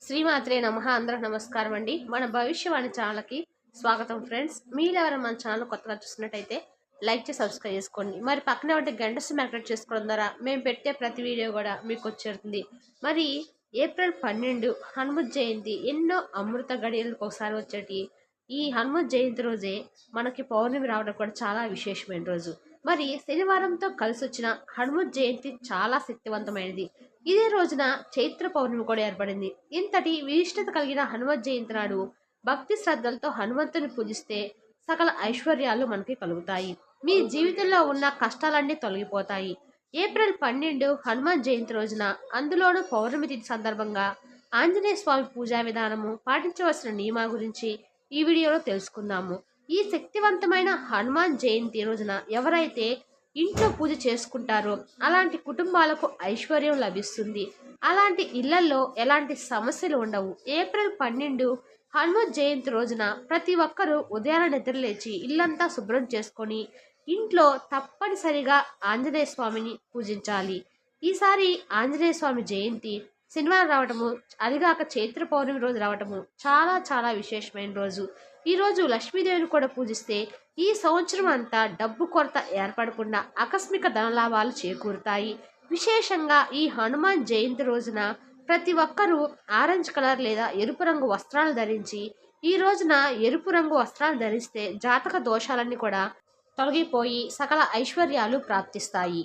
శ్రీమాత్రే నమః. అందరికి నమస్కారం అండి. మన భవిష్యవాణి ఛానల్కి స్వాగతం ఫ్రెండ్స్. మీరు ఎవరైనా మన ఛానల్ కొత్తగా చూస్తున్నట్టయితే లైక్ చేసి సబ్స్క్రైబ్ చేసుకోండి. మరి పక్కనే ఉంటే గంట సింబల్ యాక్టివేట్ చేసుకోవడం ద్వారా మేము పెట్టే ప్రతి వీడియో కూడా మీకు వచ్చేస్తుంది. మరి ఏప్రిల్ 12 హనుమత్ జయంతి ఎన్నో అమృత గడియలకు ఒకసారి వచ్చేటి ఈ హనుమత్ జయంతి రోజే మనకి పౌర్ణమి రావడం కూడా చాలా విశేషమైన రోజు. మరి శనివారంతో కలిసి వచ్చిన హనుమత్ జయంతి చాలా శక్తివంతమైనది. ఇదే రోజున చైత్ర పౌర్ణమి కూడా ఏర్పడింది. ఇంతటి విశిష్టత కలిగిన హనుమత్ జయంతి నాడు భక్తి శ్రద్ధలతో హనుమంతుని పూజిస్తే సకల ఐశ్వర్యాలు మనకి కలుగుతాయి. మీ జీవితంలో ఉన్న కష్టాలన్నీ తొలగిపోతాయి. ఏప్రిల్ 12 హనుమత్ జయంతి రోజున, అందులోనూ పౌర్ణమి తిథి సందర్భంగా ఆంజనేయ స్వామి పూజా విధానము, పాటించవలసిన నియమాల గురించి ఈ వీడియోలో తెలుసుకుందాము. ఈ శక్తివంతమైన హనుమాన్ జయంతి రోజున ఎవరైతే ఇంట్లో పూజ చేసుకుంటారో అలాంటి కుటుంబాలకు ఐశ్వర్యం లభిస్తుంది. అలాంటి ఇళ్లలో ఎలాంటి సమస్యలు ఉండవు. ఏప్రిల్ 12 హనుమత్ జయంతి రోజున ప్రతి ఒక్కరూ ఉదయాన్నే నిద్రలేచి ఇల్లంతా శుభ్రం చేసుకొని ఇంట్లో తప్పనిసరిగా ఆంజనేయ స్వామిని పూజించాలి. ఈసారి ఆంజనేయ స్వామి జయంతి శనివారం రావటము, అదిగాక చైత్ర పౌర్ణమి రోజు రావటము చాలా చాలా విశేషమైన రోజు. ఈరోజు లక్ష్మీదేవిని కూడా పూజిస్తే ఈ సంవత్సరం అంతా డబ్బు కొరత ఏర్పడకుండా ఆకస్మిక ధనలాభాలు చేకూరుతాయి. విశేషంగా ఈ హనుమాన్ జయంతి రోజున ప్రతి ఒక్కరూ ఆరెంజ్ కలర్ లేదా ఎరుపు రంగు వస్త్రాలు ధరించి, ఈ రోజున ఎరుపు రంగు వస్త్రాలు ధరిస్తే జాతక దోషాలన్నీ కూడా తొలగిపోయి సకల ఐశ్వర్యాలు ప్రాప్తిస్తాయి.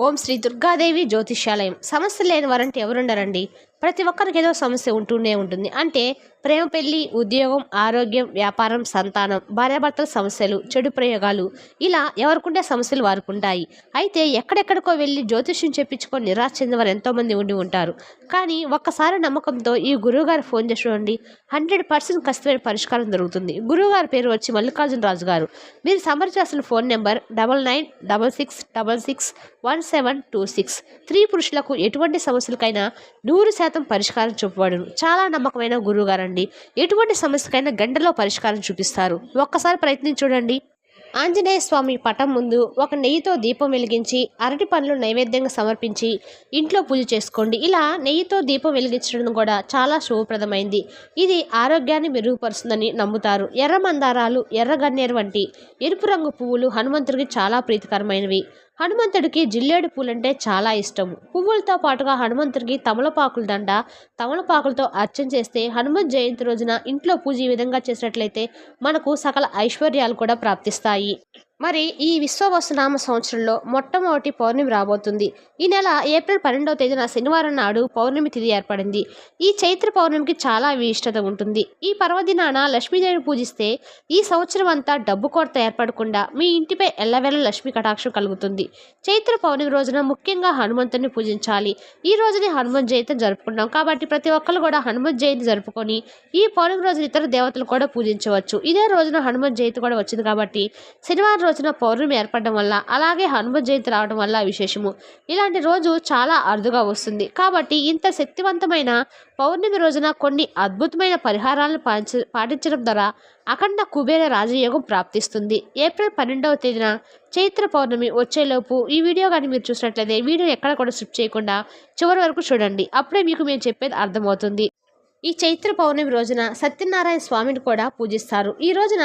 ఓం శ్రీ దుర్గాదేవి జ్యోతిష్యాలయం. సమస్య లేని వారంటే ఎవరుండరండి. ప్రతి ఒక్కరికి ఏదో సమస్య ఉంటూనే ఉంటుంది. అంటే ప్రేమ, పెళ్లి, ఉద్యోగం, ఆరోగ్యం, వ్యాపారం, సంతానం, భార్యాభర్తల సమస్యలు, చెడు ప్రయోగాలు, ఇలా ఎవరికుండే సమస్యలు వారికి ఉంటాయి. అయితే ఎక్కడెక్కడికో వెళ్ళి జ్యోతిష్యం చెప్పించుకొని నిరాశ చెందిన వారు ఎంతోమంది ఉండి ఉంటారు. కానీ ఒక్కసారి నమ్మకంతో ఈ గురువుగారు ఫోన్ చేసి చూడండి, 100% ఖచ్చితమైన పరిష్కారం దొరుకుతుంది. గురువుగారి పేరు వచ్చి మల్లికార్జున రాజు గారు. మీరు సంప్రదించాల్సిన ఫోన్ నెంబర్ 9966661726. స్త్రీ పురుషులకు ఎటువంటి సమస్యలకైనా 100% పరిష్కారం చూపబడును. చాలా నమ్మకమైన గురువుగారండి. ఎటువంటి సమస్యకైనా గంటలో పరిష్కారం చూపిస్తారు. ఒక్కసారి ప్రయత్నించి చూడండి. ఆంజనేయ స్వామి పటం ముందు ఒక నెయ్యితో దీపం వెలిగించి అరటి పండ్లు నైవేద్యంగా సమర్పించి ఇంట్లో పూజ చేసుకోండి. ఇలా నెయ్యితో దీపం వెలిగించడం కూడా చాలా శుభప్రదమైంది. ఇది ఆరోగ్యాన్ని మెరుగుపరుస్తుందని నమ్ముతారు. ఎర్ర మందారాలు, ఎర్ర గన్నేరు వంటి ఎరుపు రంగు పువ్వులు హనుమంతుడికి చాలా ప్రీతికరమైనవి. హనుమంతుడికి జిల్లేడు పూలంటే చాలా ఇష్టం. పువ్వులతో పాటుగా హనుమంతుడికి తమలపాకుల దండ, తమలపాకులతో అర్చన చేస్తే హనుమత్ జయంతి రోజున ఇంట్లో పూజ ఈ విధంగా చేసినట్లయితే మనకు సకల ఐశ్వర్యాలు కూడా ప్రాప్తిస్తాయి. మరి ఈ విశ్వవసునామ సంవత్సరంలో మొట్టమొదటి పౌర్ణమి రాబోతుంది. ఈ నెల ఏప్రిల్ 12వ తేదీన శనివారం నాడు పౌర్ణమి తిథి ఏర్పడింది. ఈ చైత్ర పౌర్ణమికి చాలా విశిష్టత ఉంటుంది. ఈ పర్వదినాన లక్ష్మీదేవిని పూజిస్తే ఈ సంవత్సరం అంతా డబ్బు కొరత ఏర్పడకుండా మీ ఇంటిపై ఎల్లవేళ లక్ష్మీ కటాక్షం కలుగుతుంది. చైత్ర పౌర్ణమి రోజున ముఖ్యంగా హనుమంతుని పూజించాలి. ఈ రోజుని హనుమత్ జయంతి జరుపుకుంటాం కాబట్టి ప్రతి ఒక్కరు కూడా హనుమత్ జయంతి జరుపుకొని ఈ పౌర్ణమి రోజున ఇతర దేవతలు కూడా పూజించవచ్చు. ఇదే రోజున హనుమత్ జయంతి కూడా వచ్చింది కాబట్టి శనివారం రోజున పౌర్ణమి ఏర్పడడం వల్ల, అలాగే హనుమత్ జయంతి రావడం వల్ల విశేషము. ఇలాంటి రోజు చాలా అరుదుగా వస్తుంది కాబట్టి ఇంత శక్తివంతమైన పౌర్ణమి రోజున కొన్ని అద్భుతమైన పరిహారాలను పాటించడం ద్వారా అఖండ కుబేర రాజయోగం ప్రాప్తిస్తుంది. ఏప్రిల్ 12వ తేదీన చైత్ర పౌర్ణమి వచ్చేలోపు ఈ వీడియో కానీ మీరు చూసినట్లయితే వీడియో ఎక్కడ కూడా స్కిప్ చేయకుండా చివరి వరకు చూడండి. అప్పుడే మీకు మేము చెప్పేది అర్థమవుతుంది. ఈ చైత్ర పౌర్ణమి రోజున సత్యనారాయణ స్వామిని కూడా పూజిస్తారు. ఈ రోజున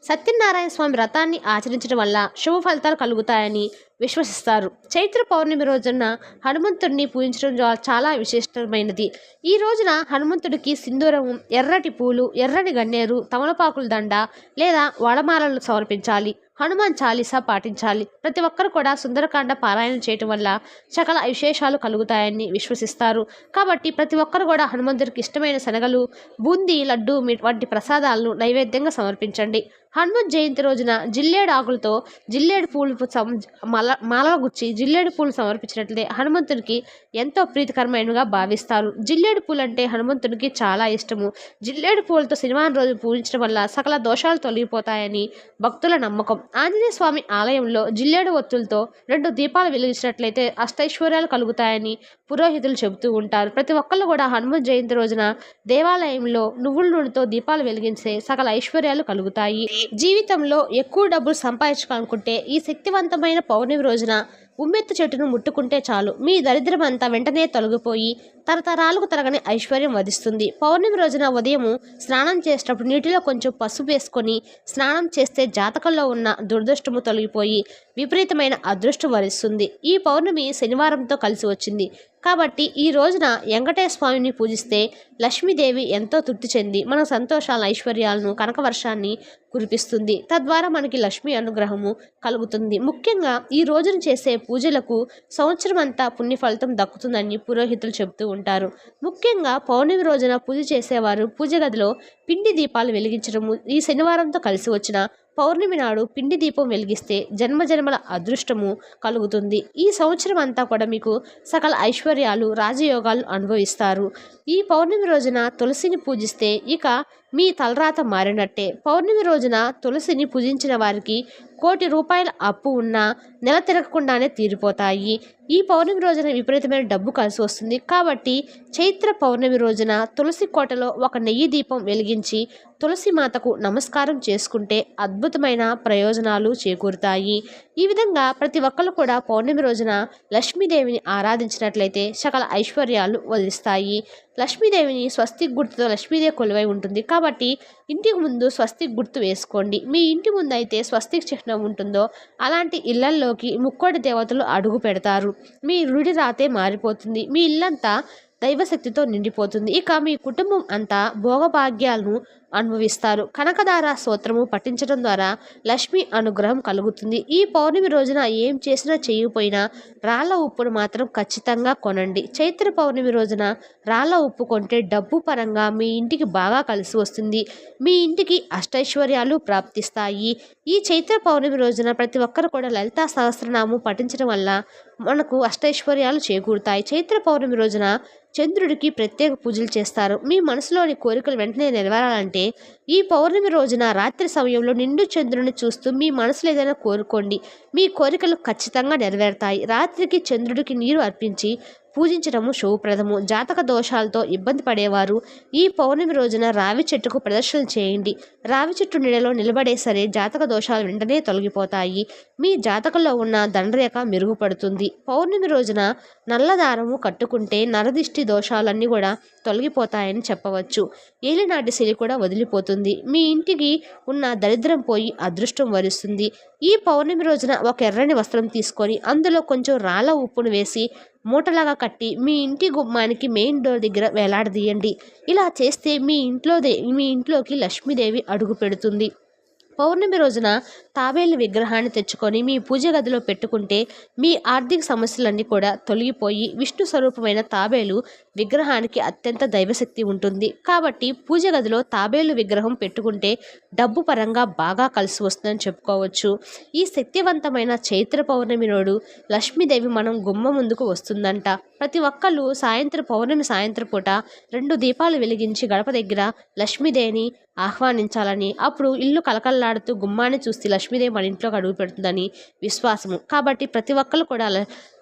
సత్యనారాయణ స్వామి వ్రతాన్ని ఆచరించడం వల్ల శుభ ఫలితాలు కలుగుతాయని విశ్వసిస్తారు. చైత్ర పౌర్ణమి రోజున హనుమంతుడిని పూజించడం చాలా విశిష్టమైనది. ఈ రోజున హనుమంతుడికి సింధూరం, ఎర్రటి పూలు, ఎర్రని గన్నేరు, తమలపాకుల దండ లేదా వడమాలలు సమర్పించాలి. హనుమాన్ చాలీసా పాటించాలి. ప్రతి ఒక్కరు కూడా సుందరకాండ పారాయణం చేయటం వల్ల సకల విశేషాలు కలుగుతాయని విశ్వసిస్తారు. కాబట్టి ప్రతి ఒక్కరు కూడా హనుమంతుడికి ఇష్టమైన శనగలు, బూందీ, లడ్డు వంటి ప్రసాదాలను నైవేద్యంగా సమర్పించండి. హనుమత్ జయంతి రోజున జిల్లేడు ఆకులతో జిల్లేడు పూలు మాల గుచ్చి జిల్లేడు పూలు సమర్పించినట్లయితే హనుమంతుడికి ఎంతో ప్రీతికరమైనగా భావిస్తారు. జిల్లేడు పూలు అంటే హనుమంతుడికి చాలా ఇష్టము. జిల్లేడు పూలతో శనివారం రోజు పూజించడం వల్ల సకల దోషాలు తొలగిపోతాయని భక్తుల నమ్మకం. ఆంజనేయ స్వామి ఆలయంలో జిల్లేడు ఒత్తులతో 2 దీపాలు వెలిగించినట్లయితే అష్టైశ్వర్యాలు కలుగుతాయని పురోహితులు చెబుతూ ఉంటారు. ప్రతి ఒక్కళ్ళు కూడా హనుమత్ జయంతి రోజున దేవాలయంలో నువ్వుల నూనెతో దీపాలు వెలిగించే సకల ఐశ్వర్యాలు కలుగుతాయి. జీవితంలో ఎక్కువ డబ్బులు సంపాదించాలనుకుంటే ఈ శక్తివంతమైన పౌర్ణమి రోజున ఉమ్మెత్తు చెట్టును ముట్టుకుంటే చాలు మీ దరిద్రం అంతా వెంటనే తొలగిపోయి తరతరాలకు తరగని ఐశ్వర్యం వధిస్తుంది. పౌర్ణమి రోజున ఉదయము స్నానం చేసేటప్పుడు నీటిలో కొంచెం పసుపు వేసుకొని స్నానం చేస్తే జాతకంలో ఉన్న దురదృష్టము తొలగిపోయి విపరీతమైన అదృష్టం వరిస్తుంది. ఈ పౌర్ణమి శనివారంతో కలిసి వచ్చింది కాబట్టి ఈ రోజున వెంకటేశ్వర స్వామిని పూజిస్తే లక్ష్మీదేవి ఎంతో తృప్తి చెంది మన సంతోషాలను, ఐశ్వర్యాలను, కనకవర్షాన్ని కురిపిస్తుంది. తద్వారా మనకి లక్ష్మీ అనుగ్రహము కలుగుతుంది. ముఖ్యంగా ఈ రోజున చేసే పూజలకు సంవత్సరం అంతా పుణ్య ఫలితం దక్కుతుందని పురోహితులు చెబుతూ ఉంటారు. ముఖ్యంగా పౌర్ణమి రోజున పూజ చేసేవారు పూజ గదిలో పిండి దీపాలు వెలిగించడము ఈ శనివారంతో కలిసి వచ్చిన పౌర్ణమి నాడు పిండి దీపం వెలిగిస్తే జన్మజన్మల అదృష్టము కలుగుతుంది. ఈ సంవత్సరం అంతా కూడా మీకు సకల ఐశ్వర్యాలు, రాజయోగాలు అనుభవిస్తారు. ఈ పౌర్ణమి రోజున తులసిని పూజిస్తే ఇక మీ తలరాత మారినట్టే. పౌర్ణమి రోజున తులసిని పూజించిన వారికి ₹1,00,00,000 అప్పు ఉన్నా నెల తిరగకుండానే తీరిపోతాయి. ఈ పౌర్ణమి రోజున విపరీతమైన డబ్బు కలిసి వస్తుంది. కాబట్టి చైత్ర పౌర్ణమి రోజున తులసి కోటలో ఒక నెయ్యి దీపం వెలిగించి తులసి మాతకు నమస్కారం చేసుకుంటే అద్భుతమైన ప్రయోజనాలు చేకూరుతాయి. ఈ విధంగా ప్రతి ఒక్కరు కూడా పౌర్ణమి రోజున లక్ష్మీదేవిని ఆరాధించినట్లయితే సకల ఐశ్వర్యాలు వదిలిస్తాయి. లక్ష్మీదేవిని స్వస్తిక్ గుర్తుతో లక్ష్మీదేవి కొలువై ఉంటుంది కాబట్టి ఇంటికి ముందు స్వస్తిక్ గుర్తు వేసుకోండి. మీ ఇంటి ముందు అయితే స్వస్తిక్ చిహ్నం ఉంటుందో అలాంటి ఇళ్లల్లోకి ముక్కోటి దేవతలు అడుగు పెడతారు. మీ రుడి రాతే మారిపోతుంది. మీ ఇల్లంతా దైవశక్తితో నిండిపోతుంది. ఇక మీ కుటుంబం అంతా భోగభాగ్యాలను అనుభవిస్తారు. కనకదార స్తోత్రము పఠించడం ద్వారా లక్ష్మి అనుగ్రహం కలుగుతుంది. ఈ పౌర్ణమి రోజున ఏం చేసినా చేయకపోయినా రాళ్ళ ఉప్పును మాత్రం ఖచ్చితంగా కొనండి. చైత్ర పౌర్ణమి రోజున రాళ్ళ ఉప్పు కొంటే డబ్బు పరంగా మీ ఇంటికి బాగా కలిసి వస్తుంది. మీ ఇంటికి అష్టైశ్వర్యాలు ప్రాప్తిస్తాయి. ఈ చైత్ర పౌర్ణమి రోజున ప్రతి ఒక్కరు కూడా లలితా సహస్రనామం పఠించడం వల్ల మనకు అష్టైశ్వర్యాలు చేకూరుతాయి. చైత్ర పౌర్ణమి రోజున చంద్రుడికి ప్రత్యేక పూజలు చేస్తారు. మీ మనసులోని కోరికలు వెంటనే నెరవేరాలంటే ఈ పౌర్ణమి రోజున రాత్రి సమయంలో నిండు చంద్రుని చూస్తూ మీ మనసులో ఏదైనా కోరుకోండి. మీ కోరికలు ఖచ్చితంగా నెరవేరుతాయి. రాత్రికి చంద్రుడికి నీరు అర్పించి పూజించడము శుభప్రదము. జాతక దోషాలతో ఇబ్బంది పడేవారు ఈ పౌర్ణమి రోజున రావి చెట్టుకు ప్రదర్శన చేయండి. రావి చెట్టు నీడలో నిలబడే సరే జాతక దోషాలు వెంటనే తొలగిపోతాయి. మీ జాతకంలో ఉన్న దండరేఖ మెరుగుపడుతుంది. పౌర్ణమి రోజున నల్లదారము కట్టుకుంటే నరదిష్టి దోషాలన్నీ కూడా తొలగిపోతాయని చెప్పవచ్చు. ఏలినాటి శని కూడా వదిలిపోతుంది. మీ ఇంటికి ఉన్న దరిద్రం పోయి అదృష్టం వరిస్తుంది. ఈ పౌర్ణమి రోజున ఒక ఎర్రని వస్త్రం తీసుకొని అందులో కొంచెం రాళ్ళ ఉప్పును వేసి మూటలాగా కట్టి మీ ఇంటి గుమ్మానికి మెయిన్ డోర్ దగ్గర వేలాడదీయండి. ఇలా చేస్తే మీ ఇంట్లోకి లక్ష్మీదేవి అడుగు పెడుతుంది. పౌర్ణమి రోజున తాబేలు విగ్రహాన్ని తెచ్చుకొని మీ పూజ గదిలో పెట్టుకుంటే మీ ఆర్థిక సమస్యలన్నీ కూడా తొలగిపోయి విష్ణు స్వరూపమైన తాబేలు విగ్రహానికి అత్యంత దైవశక్తి ఉంటుంది. కాబట్టి పూజ గదిలో తాబేలు విగ్రహం పెట్టుకుంటే డబ్బు పరంగా బాగా కలిసి వస్తుందని చెప్పుకోవచ్చు. ఈ శక్తివంతమైన చైత్ర పౌర్ణమి నాడు లక్ష్మీదేవి మనం గుమ్మ ముందుకు వస్తుందంట. ప్రతి ఒక్కళ్ళు పౌర్ణమి సాయంత్రం పూట 2 దీపాలు వెలిగించి గడప దగ్గర లక్ష్మీదేవిని ఆహ్వానించాలని, అప్పుడు ఇల్లు కలకల్లాడుతూ గుమ్మాన్ని చూస్తే లక్ష్మీదేవి మన ఇంట్లోకి అడుగు పెడుతుందని విశ్వాసము. కాబట్టి ప్రతి ఒక్కరు కూడా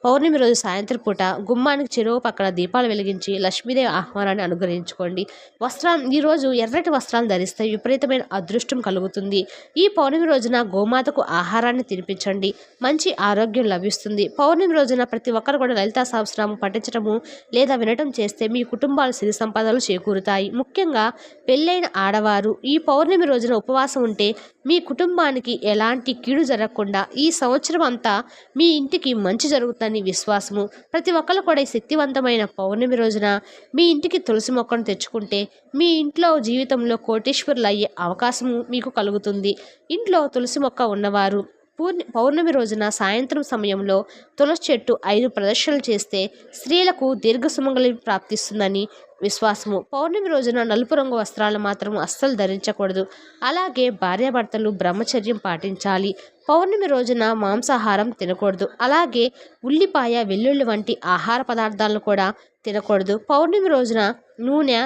పౌర్ణమి రోజు సాయంత్రం పూట గుమ్మానికి చెరువు పక్కన దీపాలు వెలిగించి లక్ష్మీదేవి ఆహ్వానాన్ని అనుగ్రహించుకోండి. ఈరోజు ఎర్రటి వస్త్రాలు ధరిస్తే విపరీతమైన అదృష్టం కలుగుతుంది. ఈ పౌర్ణమి రోజున గోమాతకు ఆహారాన్ని తినిపించండి. మంచి ఆరోగ్యం లభిస్తుంది. పౌర్ణమి రోజున ప్రతి ఒక్కరు కూడా లలితా సహస్రనామం పఠించడము లేదా వినటం చేస్తే మీ కుటుంబాలు సిరి సంపదలు చేకూరుతాయి. ముఖ్యంగా పెళ్ళైన ఆడవారు ఈ పౌర్ణమి రోజున ఉపవాసం ఉంటే మీ కుటుంబానికి ఎలాంటి కీడు జరగకుండా ఈ సంవత్సరం అంతా మీ ఇంటికి మంచి జరుగుతుందని విశ్వాసము. ప్రతి ఒక్కరు కూడా ఈ శక్తివంతమైన పౌర్ణమి రోజున మీ ఇంటికి తులసి మొక్కను తెచ్చుకుంటే మీ ఇంట్లో జీవితంలో కోటీశ్వరులు అయ్యే అవకాశము మీకు కలుగుతుంది. ఇంట్లో తులసి మొక్క ఉన్నవారు పౌర్ణమి రోజున సాయంత్రం సమయంలో తులసి చెట్టు 5 ప్రదక్షిణలు చేస్తే స్త్రీలకు దీర్ఘ సుమంగళి ప్రాప్తిస్తుందని విశ్వాసము. పౌర్ణమి రోజున నలుపు రంగు వస్త్రాలు మాత్రం అస్సలు ధరించకూడదు. అలాగే భార్యాభర్తలు బ్రహ్మచర్యం పాటించాలి. పౌర్ణమి రోజున మాంసాహారం తినకూడదు. అలాగే ఉల్లిపాయ, వెల్లుల్లి వంటి ఆహార పదార్థాలను కూడా తినకూడదు. పౌర్ణమి రోజున నూనె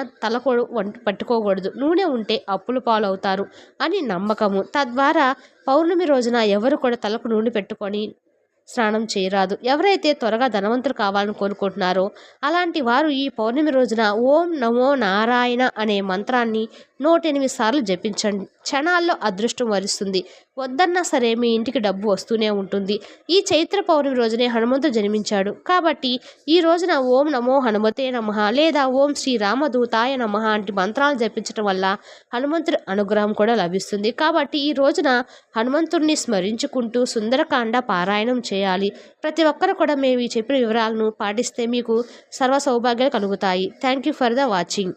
పట్టుకోకూడదు. నూనె ఉంటే అప్పుల పాలవుతారు అని నమ్మకము. తద్వారా పౌర్ణమి రోజున ఎవరు కూడా తలకు నూనె పెట్టుకొని స్నానం చేయరాదు. ఎవరైతే త్వరగా ధనవంతులు కావాలని కోరుకుంటున్నారో అలాంటి వారు ఈ పౌర్ణమి రోజున ఓం నమో నారాయణ అనే మంత్రాన్ని 108 సార్లు జపించండి. క్షణాల్లో అదృష్టం వరిస్తుంది. వద్దన్నా సరే మీ ఇంటికి డబ్బు వస్తూనే ఉంటుంది. ఈ చైత్ర పౌర్ణమి రోజునే హనుమంతుడు జన్మించాడు కాబట్టి ఈ రోజున ఓం నమో హనుమతే నమః లేదా ఓం శ్రీ రామదూతాయ నమః వంటి మంత్రాలు జపించడం వల్ల హనుమంతుడి అనుగ్రహం కూడా లభిస్తుంది. కాబట్టి ఈ రోజున హనుమంతుడిని స్మరించుకుంటూ సుందరకాండ పారాయణం చేయాలి. ప్రతి ఒక్కరు కూడా మేము ఈ చెప్పిన వివరాలను పాటిస్తే మీకు సర్వ సౌభాగ్యాలు కలుగుతాయి. Thank you for the watching.